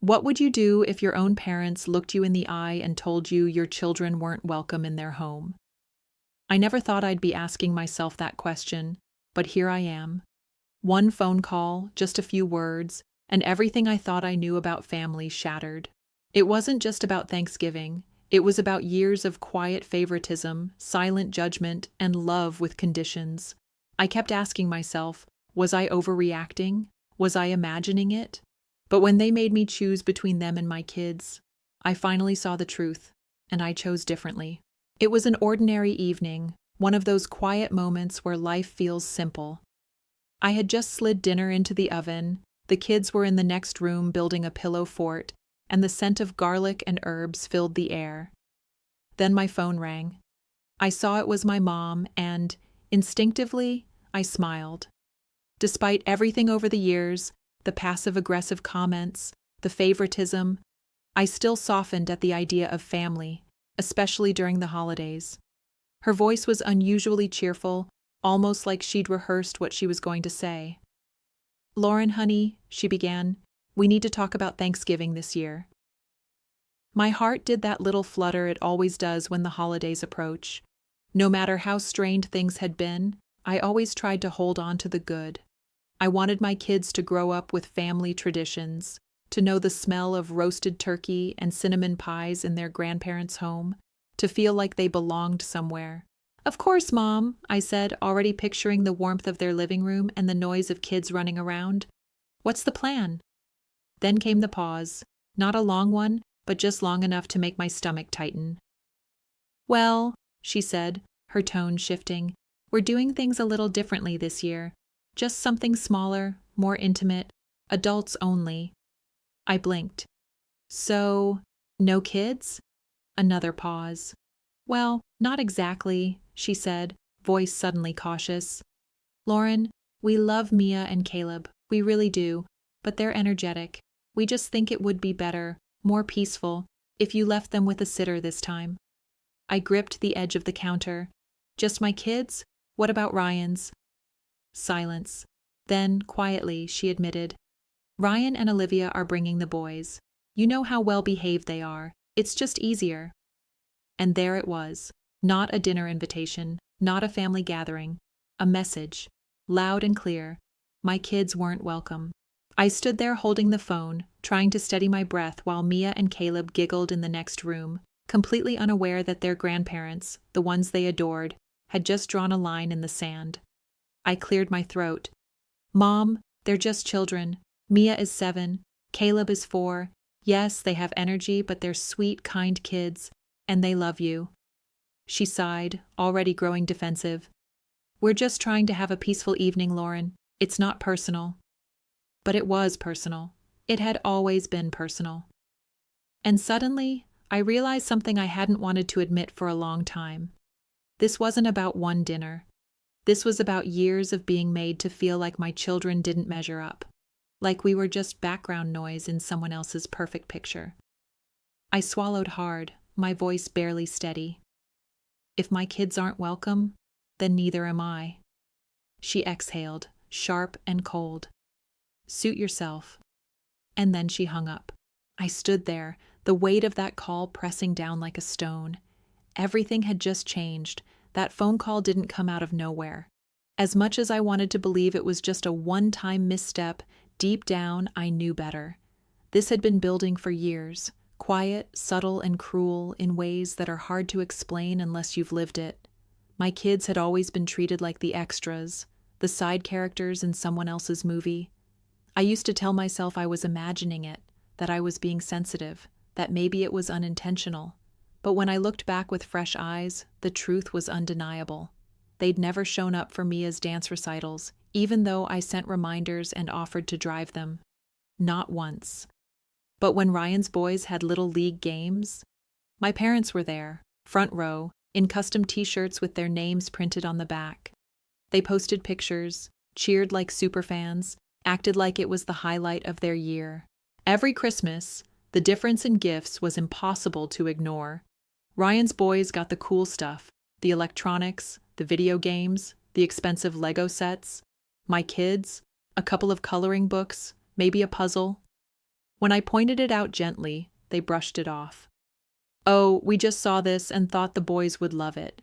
What would you do if your own parents looked you in the eye and told you your children weren't welcome in their home? I never thought I'd be asking myself that question, but here I am. One phone call, just a few words, and everything I thought I knew about family shattered. It wasn't just about Thanksgiving. It was about years of quiet favoritism, silent judgment, and love with conditions. I kept asking myself, was I overreacting? Was I imagining it? But when they made me choose between them and my kids, I finally saw the truth, and I chose differently. It was an ordinary evening, one of those quiet moments where life feels simple. I had just slid dinner into the oven, the kids were in the next room building a pillow fort, and the scent of garlic and herbs filled the air. Then my phone rang. I saw it was my mom, and, instinctively, I smiled. Despite everything over the years, the passive-aggressive comments, the favoritism, I still softened at the idea of family, especially during the holidays. Her voice was unusually cheerful, almost like she'd rehearsed what she was going to say. "Lauren, honey," she began, "we need to talk about Thanksgiving this year." My heart did that little flutter it always does when the holidays approach. No matter how strained things had been, I always tried to hold on to the good. I wanted my kids to grow up with family traditions, to know the smell of roasted turkey and cinnamon pies in their grandparents' home, to feel like they belonged somewhere. "Of course, Mom," I said, already picturing the warmth of their living room and the noise of kids running around. "What's the plan?" Then came the pause, not a long one, but just long enough to make my stomach tighten. "Well," she said, her tone shifting, "we're doing things a little differently this year. Just something smaller, more intimate, adults only." I blinked. "So, no kids?" Another pause. "Well, not exactly," she said, voice suddenly cautious. "Lauren, we love Mia and Caleb, we really do, but they're energetic. We just think it would be better, more peaceful, if you left them with a sitter this time." I gripped the edge of the counter. "Just my kids? What about Ryan's?" Silence. Then, quietly, she admitted, "Ryan and Olivia are bringing the boys. You know how well behaved they are. It's just easier." And there it was. Not a dinner invitation, not a family gathering. A message, loud and clear. My kids weren't welcome. I stood there holding the phone, trying to steady my breath while Mia and Caleb giggled in the next room, completely unaware that their grandparents, the ones they adored, had just drawn a line in the sand. I cleared my throat. "Mom, they're just children. Mia is 7, Caleb is 4. Yes, they have energy, but they're sweet, kind kids, and they love you." She sighed, already growing defensive. "We're just trying to have a peaceful evening, Lauren. It's not personal." But it was personal. It had always been personal. And suddenly, I realized something I hadn't wanted to admit for a long time. This wasn't about one dinner. This was about years of being made to feel like my children didn't measure up, like we were just background noise in someone else's perfect picture. I swallowed hard, my voice barely steady. "If my kids aren't welcome, then neither am I." She exhaled, sharp and cold. "Suit yourself." And then she hung up. I stood there, the weight of that call pressing down like a stone. Everything had just changed. That phone call didn't come out of nowhere. As much as I wanted to believe it was just a one-time misstep, deep down I knew better. This had been building for years, quiet, subtle, and cruel in ways that are hard to explain unless you've lived it. My kids had always been treated like the extras, the side characters in someone else's movie. I used to tell myself I was imagining it, that I was being sensitive, that maybe it was unintentional. But when I looked back with fresh eyes, the truth was undeniable. They'd never shown up for Mia's dance recitals, even though I sent reminders and offered to drive them. Not once. But when Ryan's boys had little league games, my parents were there, front row, in custom t-shirts with their names printed on the back. They posted pictures, cheered like superfans, acted like it was the highlight of their year. Every Christmas, the difference in gifts was impossible to ignore. Ryan's boys got the cool stuff, the electronics, the video games, the expensive Lego sets. My kids, a couple of coloring books, maybe a puzzle. When I pointed it out gently, they brushed it off. "Oh, we just saw this and thought the boys would love it."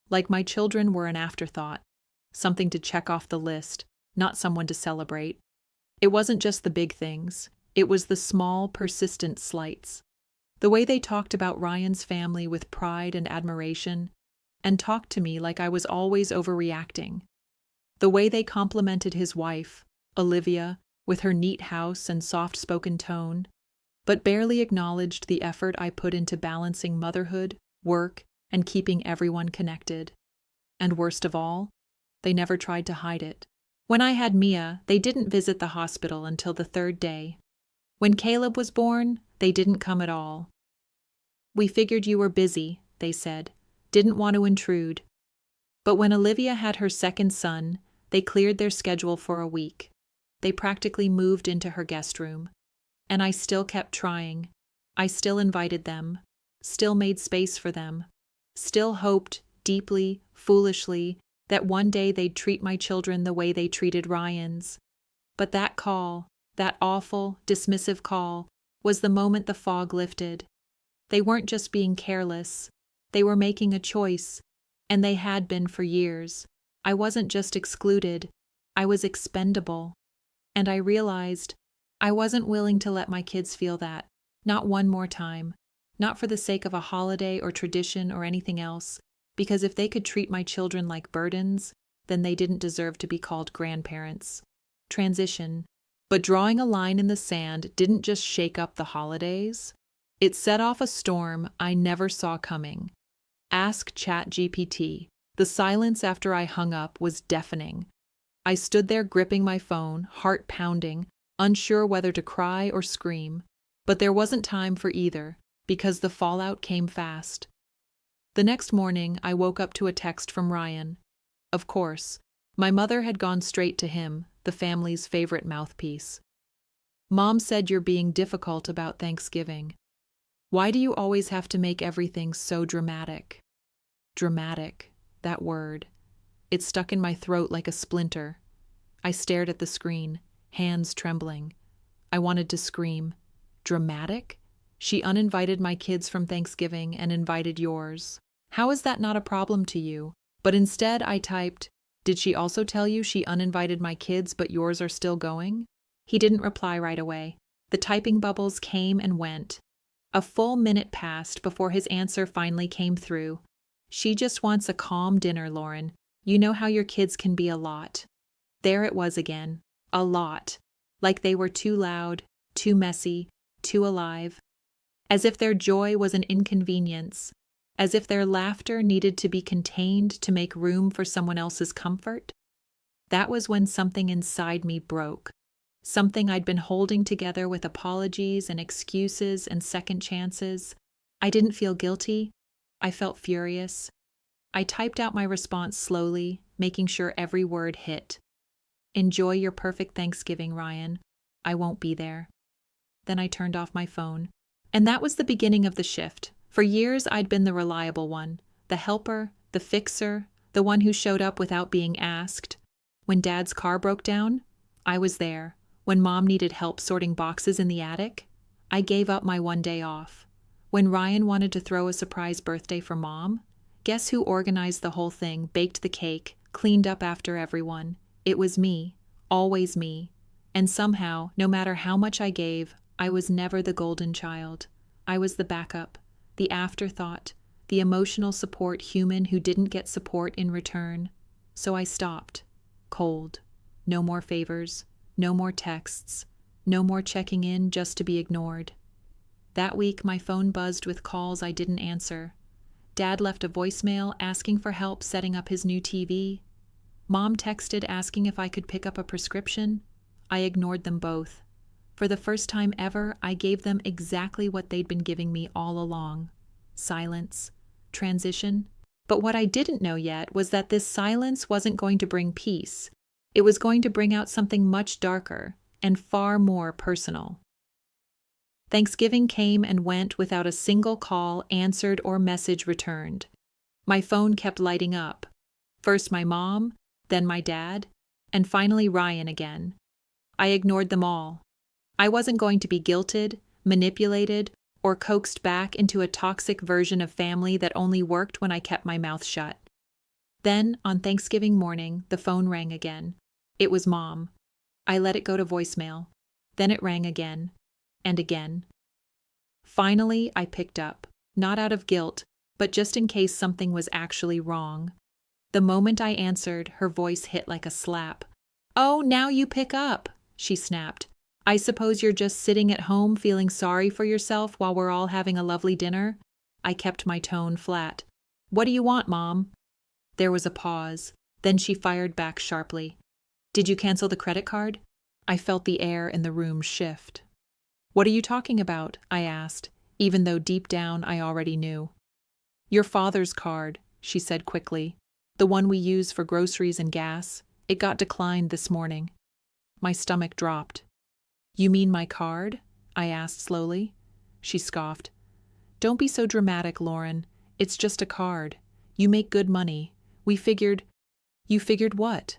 Like my children were an afterthought, something to check off the list, not someone to celebrate. It wasn't just the big things, it was the small, persistent slights. The way they talked about Ryan's family with pride and admiration, and talked to me like I was always overreacting. The way they complimented his wife, Olivia, with her neat house and soft-spoken tone, but barely acknowledged the effort I put into balancing motherhood, work, and keeping everyone connected. And worst of all, they never tried to hide it. When I had Mia, they didn't visit the hospital until the 3rd day. When Caleb was born, they didn't come at all. "We figured you were busy," they said, "didn't want to intrude." But when Olivia had her 2nd son, they cleared their schedule for a week. They practically moved into her guest room. And I still kept trying. I still invited them, still made space for them, still hoped, deeply, foolishly, that one day they'd treat my children the way they treated Ryan's. But that call, that awful, dismissive call, was the moment the fog lifted. They weren't just being careless. They were making a choice, and they had been for years. I wasn't just excluded, I was expendable. And I realized I wasn't willing to let my kids feel that, not one more time, not for the sake of a holiday or tradition or anything else, because if they could treat my children like burdens, then they didn't deserve to be called grandparents. Transition. But drawing a line in the sand didn't just shake up the holidays. It set off a storm I never saw coming. Ask ChatGPT. The silence after I hung up was deafening. I stood there gripping my phone, heart pounding, unsure whether to cry or scream. But there wasn't time for either, because the fallout came fast. The next morning, I woke up to a text from Ryan. Of course, my mother had gone straight to him, the family's favorite mouthpiece. "Mom said you're being difficult about Thanksgiving. Why do you always have to make everything so dramatic?" Dramatic, that word. It stuck in my throat like a splinter. I stared at the screen, hands trembling. I wanted to scream. Dramatic? She uninvited my kids from Thanksgiving and invited yours. How is that not a problem to you? But instead I typed, "Did she also tell you she uninvited my kids but yours are still going?" He didn't reply right away. The typing bubbles came and went. A full minute passed before his answer finally came through. "She just wants a calm dinner, Lauren. You know how your kids can be a lot." There it was again. A lot. Like they were too loud, too messy, too alive. As if their joy was an inconvenience. As if their laughter needed to be contained to make room for someone else's comfort. That was when something inside me broke. Something I'd been holding together with apologies and excuses and second chances. I didn't feel guilty. I felt furious. I typed out my response slowly, making sure every word hit. "Enjoy your perfect Thanksgiving, Ryan. I won't be there." Then I turned off my phone. And that was the beginning of the shift. For years, I'd been the reliable one, the helper, the fixer, the one who showed up without being asked. When Dad's car broke down, I was there. When Mom needed help sorting boxes in the attic, I gave up my one day off. When Ryan wanted to throw a surprise birthday for Mom, guess who organized the whole thing, baked the cake, cleaned up after everyone? It was me, always me. And somehow, no matter how much I gave, I was never the golden child. I was the backup, the afterthought, the emotional support human who didn't get support in return. So I stopped. Cold. No more favors. No more texts. No more checking in just to be ignored. That week, my phone buzzed with calls I didn't answer. Dad left a voicemail asking for help setting up his new TV. Mom texted asking if I could pick up a prescription. I ignored them both. For the first time ever, I gave them exactly what they'd been giving me all along. Silence. Transition. But what I didn't know yet was that this silence wasn't going to bring peace. It was going to bring out something much darker and far more personal. Thanksgiving came and went without a single call answered or message returned. My phone kept lighting up. First my mom, then my dad, and finally Ryan again. I ignored them all. I wasn't going to be guilted, manipulated, or coaxed back into a toxic version of family that only worked when I kept my mouth shut. Then, on Thanksgiving morning, the phone rang again. It was Mom. I let it go to voicemail. Then it rang again, and again. Finally, I picked up, not out of guilt, but just in case something was actually wrong. The moment I answered, her voice hit like a slap. "Oh, now you pick up," she snapped. "I suppose you're just sitting at home feeling sorry for yourself while we're all having a lovely dinner?" I kept my tone flat. "What do you want, Mom?" There was a pause. Then she fired back sharply. "Did you cancel the credit card?" I felt the air in the room shift. "What are you talking about?" I asked, even though deep down I already knew. "Your father's card," she said quickly. "The one we use for groceries and gas. It got declined this morning." My stomach dropped. "You mean my card?" I asked slowly. She scoffed. "Don't be so dramatic, Lauren. It's just a card. You make good money. We figured—" "You figured what?"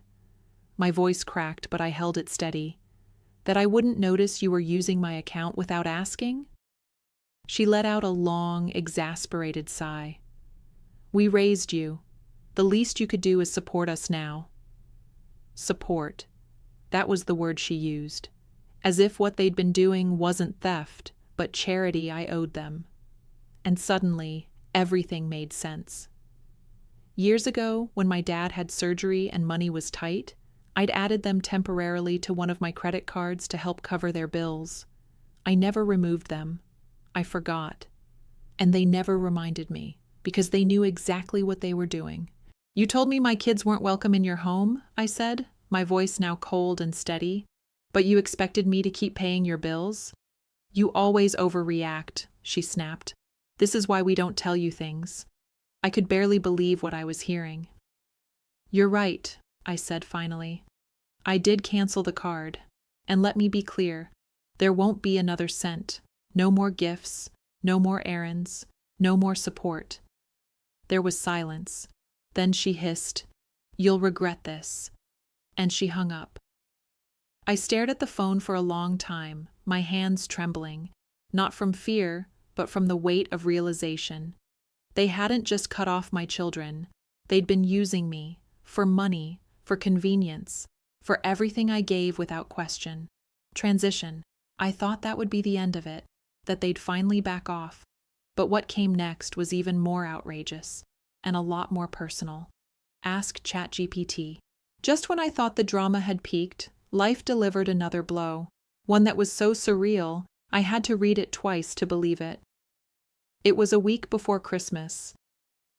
My voice cracked, but I held it steady. "That I wouldn't notice you were using my account without asking?" She let out a long, exasperated sigh. "We raised you. The least you could do is support us now." Support. That was the word she used. As if what they'd been doing wasn't theft, but charity I owed them. And suddenly, everything made sense. Years ago, when my dad had surgery and money was tight, I'd added them temporarily to one of my credit cards to help cover their bills. I never removed them. I forgot. And they never reminded me, because they knew exactly what they were doing. "You told me my kids weren't welcome in your home," I said, my voice now cold and steady. "But you expected me to keep paying your bills?" "You always overreact," she snapped. "This is why we don't tell you things." I could barely believe what I was hearing. "You're right," I said finally. "I did cancel the card. And let me be clear, there won't be another cent. No more gifts, no more errands, no more support." There was silence. Then she hissed, "You'll regret this." And she hung up. I stared at the phone for a long time, my hands trembling, not from fear, but from the weight of realization. They hadn't just cut off my children. They'd been using me, for money, for convenience, for everything I gave without question. Transition. I thought that would be the end of it, that they'd finally back off. But what came next was even more outrageous, and a lot more personal. Ask ChatGPT. Just when I thought the drama had peaked, life delivered another blow, one that was so surreal, I had to read it twice to believe it. It was a week before Christmas.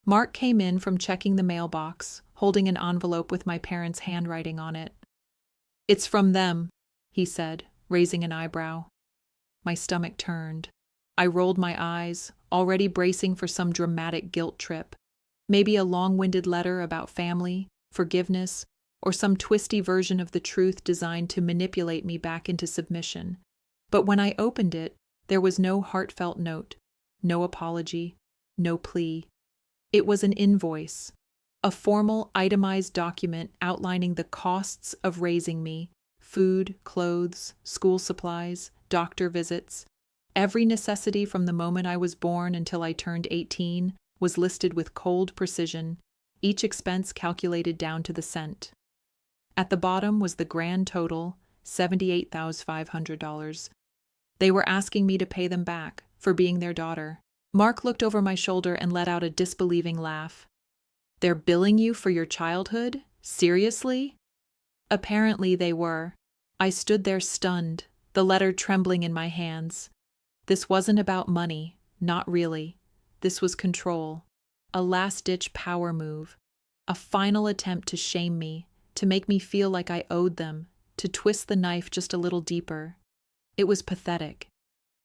Mark came in from checking the mailbox, holding an envelope with my parents' handwriting on it. "It's from them," he said, raising an eyebrow. My stomach turned. I rolled my eyes, already bracing for some dramatic guilt trip. Maybe a long-winded letter about family, forgiveness, or some twisty version of the truth designed to manipulate me back into submission. But when I opened it, there was no heartfelt note, no apology, no plea. It was an invoice, a formal, itemized document outlining the costs of raising me: food, clothes, school supplies, doctor visits. Every necessity from the moment I was born until I turned 18 was listed with cold precision, each expense calculated down to the cent. At the bottom was the grand total, $78,500. They were asking me to pay them back for being their daughter. Mark looked over my shoulder and let out a disbelieving laugh. "They're billing you for your childhood? Seriously?" Apparently they were. I stood there stunned, the letter trembling in my hands. This wasn't about money, not really. This was control, a last-ditch power move, a final attempt to shame me, to make me feel like I owed them, to twist the knife just a little deeper. It was pathetic.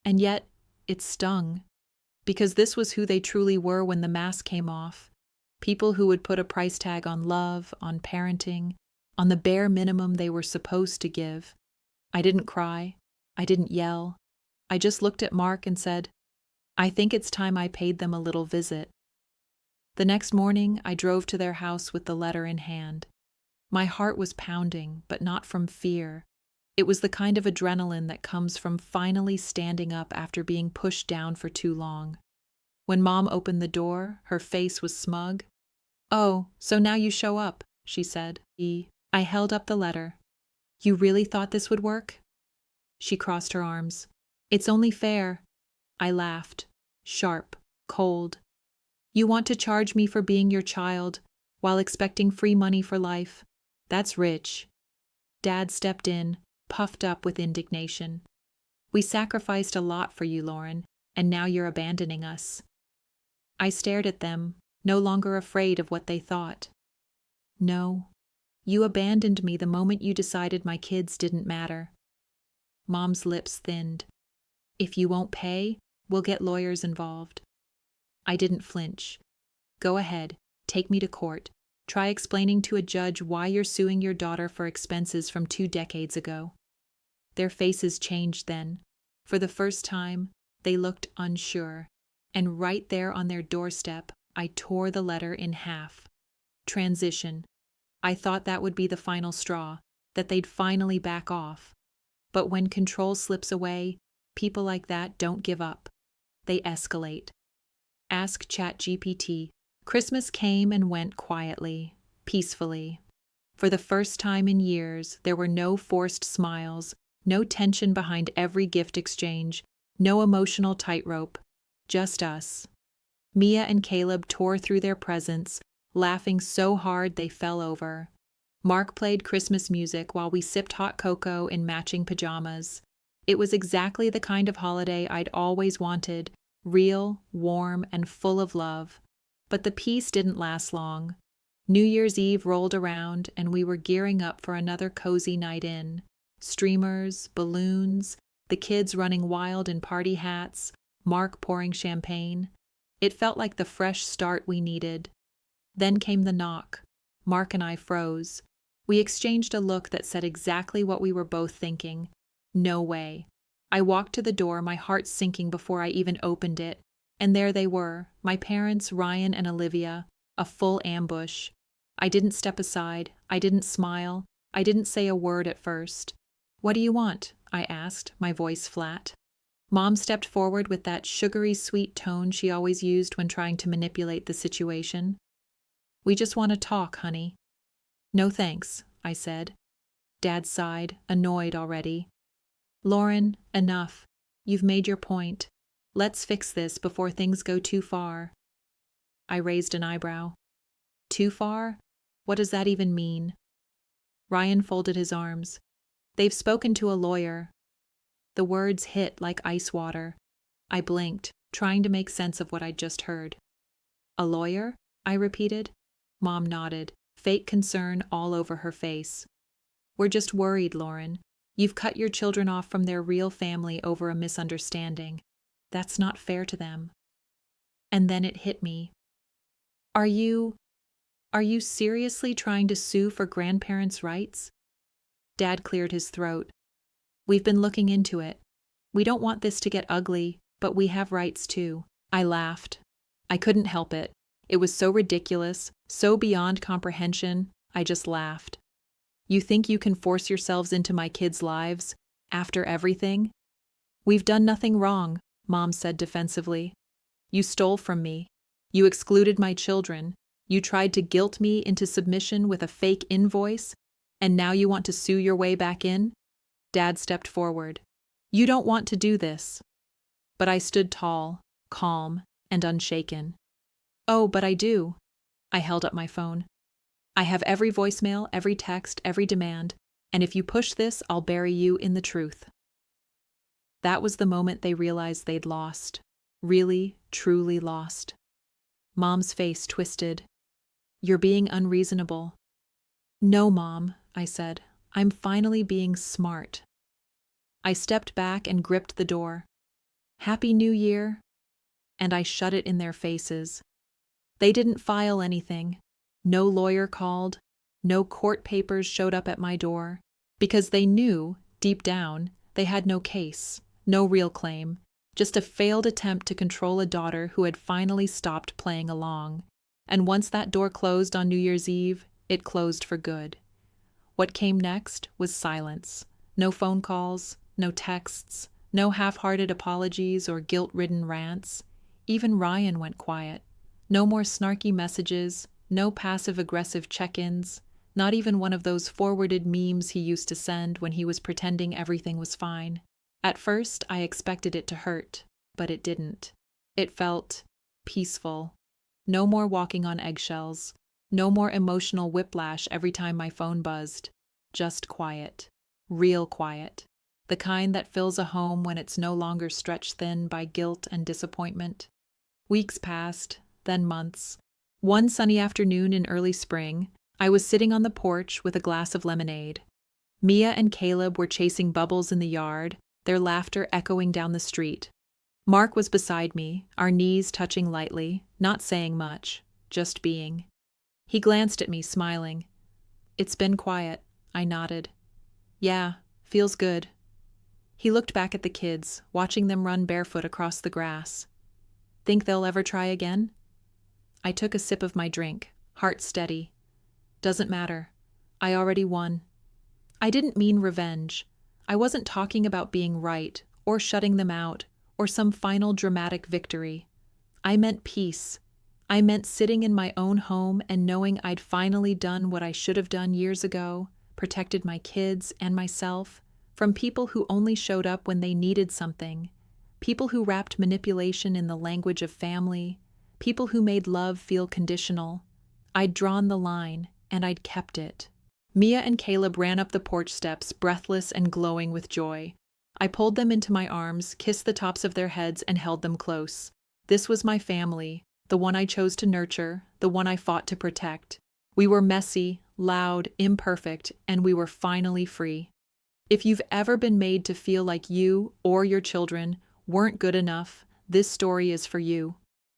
And yet, it stung. Because this was who they truly were when the mask came off. People who would put a price tag on love, on parenting, on the bare minimum they were supposed to give. I didn't cry. I didn't yell. I just looked at Mark and said, "I think it's time I paid them a little visit." The next morning, I drove to their house with the letter in hand. My heart was pounding, but not from fear. It was the kind of adrenaline that comes from finally standing up after being pushed down for too long. When Mom opened the door, her face was smug. "Oh, so now you show up," she said. I held up the letter. "You really thought this would work?" She crossed her arms. "It's only fair." I laughed. Sharp, cold. "You want to charge me for being your child, while expecting free money for life. That's rich." Dad stepped in, puffed up with indignation. "We sacrificed a lot for you, Lauren, and now you're abandoning us." I stared at them, no longer afraid of what they thought. "No, you abandoned me the moment you decided my kids didn't matter." Mom's lips thinned. "If you won't pay, we'll get lawyers involved." I didn't flinch. "Go ahead, take me to court. Try explaining to a judge why you're suing your daughter for expenses from 2 decades ago." Their faces changed then. For the first time, they looked unsure, and right there on their doorstep, I tore the letter in half. Transition. I thought that would be the final straw, that they'd finally back off. But when control slips away, people like that don't give up. They escalate. Ask ChatGPT. Christmas came and went quietly, peacefully. For the first time in years, there were no forced smiles, no tension behind every gift exchange, no emotional tightrope, just us. Mia and Caleb tore through their presents, laughing so hard they fell over. Mark played Christmas music while we sipped hot cocoa in matching pajamas. It was exactly the kind of holiday I'd always wanted, real, warm, and full of love. But the peace didn't last long. New Year's Eve rolled around, and we were gearing up for another cozy night in. Streamers, balloons, the kids running wild in party hats, Mark pouring champagne. It felt like the fresh start we needed. Then came the knock. Mark and I froze. We exchanged a look that said exactly what we were both thinking. No way. I walked to the door, my heart sinking before I even opened it. And there they were, my parents, Ryan and Olivia, a full ambush. I didn't step aside. I didn't smile. I didn't say a word at first. "What do you want?" I asked, my voice flat. Mom stepped forward with that sugary sweet tone she always used when trying to manipulate the situation. "We just want to talk, honey." "No thanks," I said. Dad sighed, annoyed already. "Lauren, enough. You've made your point. Let's fix this before things go too far." I raised an eyebrow. "Too far? What does that even mean?" Ryan folded his arms. "They've spoken to a lawyer." The words hit like ice water. I blinked, trying to make sense of what I'd just heard. "A lawyer?" I repeated. Mom nodded, fake concern all over her face. "We're just worried, Lauren. You've cut your children off from their real family over a misunderstanding. That's not fair to them." And then it hit me. Are you seriously trying to sue for grandparents' rights?" Dad cleared his throat. "We've been looking into it. We don't want this to get ugly, but we have rights too." I laughed. I couldn't help it. It was so ridiculous, so beyond comprehension, I just laughed. "You think you can force yourselves into my kids' lives, after everything?" "We've done nothing wrong," Mom said defensively. "You stole from me. You excluded my children. You tried to guilt me into submission with a fake invoice, and now you want to sue your way back in?" Dad stepped forward. "You don't want to do this." But I stood tall, calm, and unshaken. "Oh, but I do." I held up my phone. "I have every voicemail, every text, every demand, and if you push this, I'll bury you in the truth." That was the moment they realized they'd lost. Really, truly lost. Mom's face twisted. "You're being unreasonable." "No, Mom," I said. "I'm finally being smart." I stepped back and gripped the door. "Happy New Year." And I shut it in their faces. They didn't file anything. No lawyer called. No court papers showed up at my door. Because they knew, deep down, they had no case, no real claim, just a failed attempt to control a daughter who had finally stopped playing along. And once that door closed on New Year's Eve, it closed for good. What came next was silence. No phone calls, no texts, no half-hearted apologies or guilt-ridden rants. Even Ryan went quiet. No more snarky messages, no passive-aggressive check-ins, not even one of those forwarded memes he used to send when he was pretending everything was fine. At first, I expected it to hurt, but it didn't. It felt peaceful. No more walking on eggshells. No more emotional whiplash every time my phone buzzed. Just quiet. Real quiet. The kind that fills a home when it's no longer stretched thin by guilt and disappointment. Weeks passed, then months. One sunny afternoon in early spring, I was sitting on the porch with a glass of lemonade. Mia and Caleb were chasing bubbles in the yard, their laughter echoing down the street. Mark was beside me, our knees touching lightly, not saying much, just being. He glanced at me, smiling. "It's been quiet," I nodded. "Yeah, feels good." He looked back at the kids, watching them run barefoot across the grass. "Think they'll ever try again?" I took a sip of my drink, heart steady. "Doesn't matter. I already won." I didn't mean revenge. I wasn't talking about being right, or shutting them out, or some final dramatic victory. I meant peace. I meant sitting in my own home and knowing I'd finally done what I should have done years ago, protected my kids and myself from people who only showed up when they needed something, people who wrapped manipulation in the language of family, people who made love feel conditional. I'd drawn the line, and I'd kept it. Mia and Caleb ran up the porch steps, breathless and glowing with joy. I pulled them into my arms, kissed the tops of their heads, and held them close. This was my family, the one I chose to nurture, the one I fought to protect. We were messy, loud, imperfect, and we were finally free. If you've ever been made to feel like you or your children weren't good enough, this story is for you.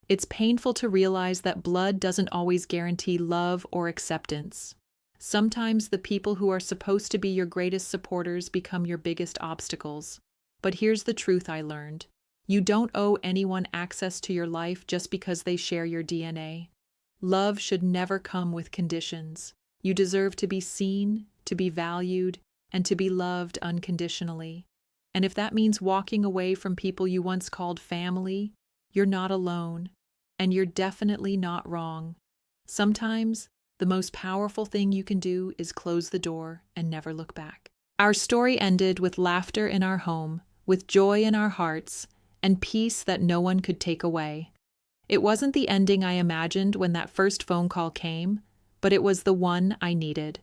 It's painful to realize that blood doesn't always guarantee love or acceptance. Sometimes the people who are supposed to be your greatest supporters become your biggest obstacles. But here's the truth I learned. You don't owe anyone access to your life just because they share your DNA. Love should never come with conditions. You deserve to be seen, to be valued, and to be loved unconditionally. And if that means walking away from people you once called family, you're not alone, and you're definitely not wrong. Sometimes, the most powerful thing you can do is close the door and never look back. Our story ended with laughter in our home, with joy in our hearts, and peace that no one could take away. It wasn't the ending I imagined when that first phone call came, but it was the one I needed.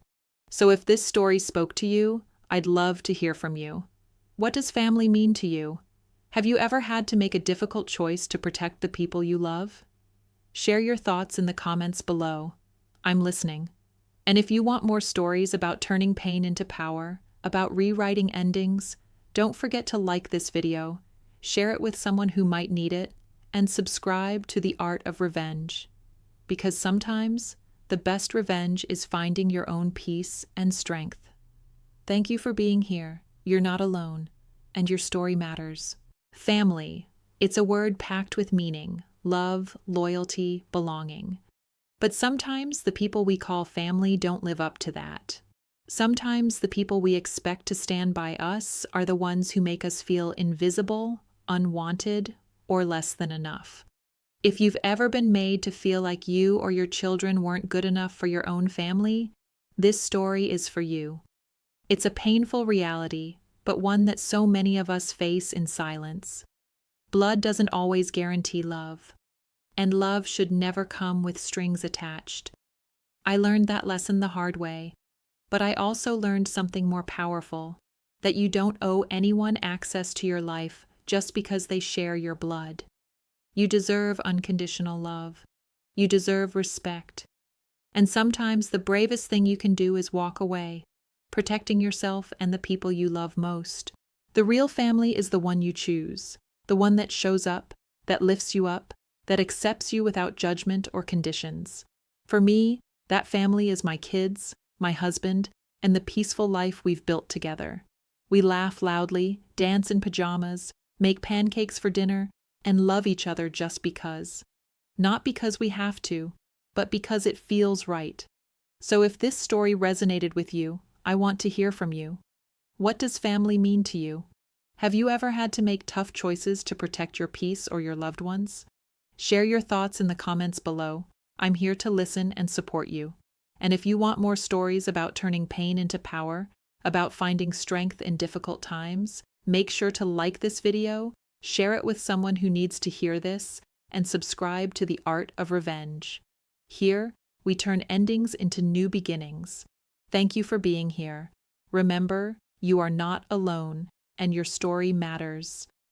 So if this story spoke to you, I'd love to hear from you. What does family mean to you? Have you ever had to make a difficult choice to protect the people you love? Share your thoughts in the comments below. I'm listening. And if you want more stories about turning pain into power, about rewriting endings, don't forget to like this video, share it with someone who might need it, and subscribe to The Art of Revenge. Because sometimes, the best revenge is finding your own peace and strength. Thank you for being here. You're not alone, and your story matters. Family. It's a word packed with meaning, love, loyalty, belonging. But sometimes the people we call family don't live up to that. Sometimes the people we expect to stand by us are the ones who make us feel invisible, unwanted, or less than enough. If you've ever been made to feel like you or your children weren't good enough for your own family, this story is for you. It's a painful reality, but one that so many of us face in silence. Blood doesn't always guarantee love, and love should never come with strings attached. I learned that lesson the hard way, but I also learned something more powerful, that you don't owe anyone access to your life just because they share your blood. You deserve unconditional love. You deserve respect. And sometimes the bravest thing you can do is walk away, protecting yourself and the people you love most. The real family is the one you choose, the one that shows up, that lifts you up, that accepts you without judgment or conditions. For me, that family is my kids, my husband, and the peaceful life we've built together. We laugh loudly, dance in pajamas, make pancakes for dinner, and love each other just because. Not because we have to, but because it feels right. So if this story resonated with you, I want to hear from you. What does family mean to you? Have you ever had to make tough choices to protect your peace or your loved ones? Share your thoughts in the comments below. I'm here to listen and support you. And if you want more stories about turning pain into power, about finding strength in difficult times, make sure to like this video, share it with someone who needs to hear this, and subscribe to The Art of Revenge. Here, we turn endings into new beginnings. Thank you for being here. Remember, you are not alone, and your story matters.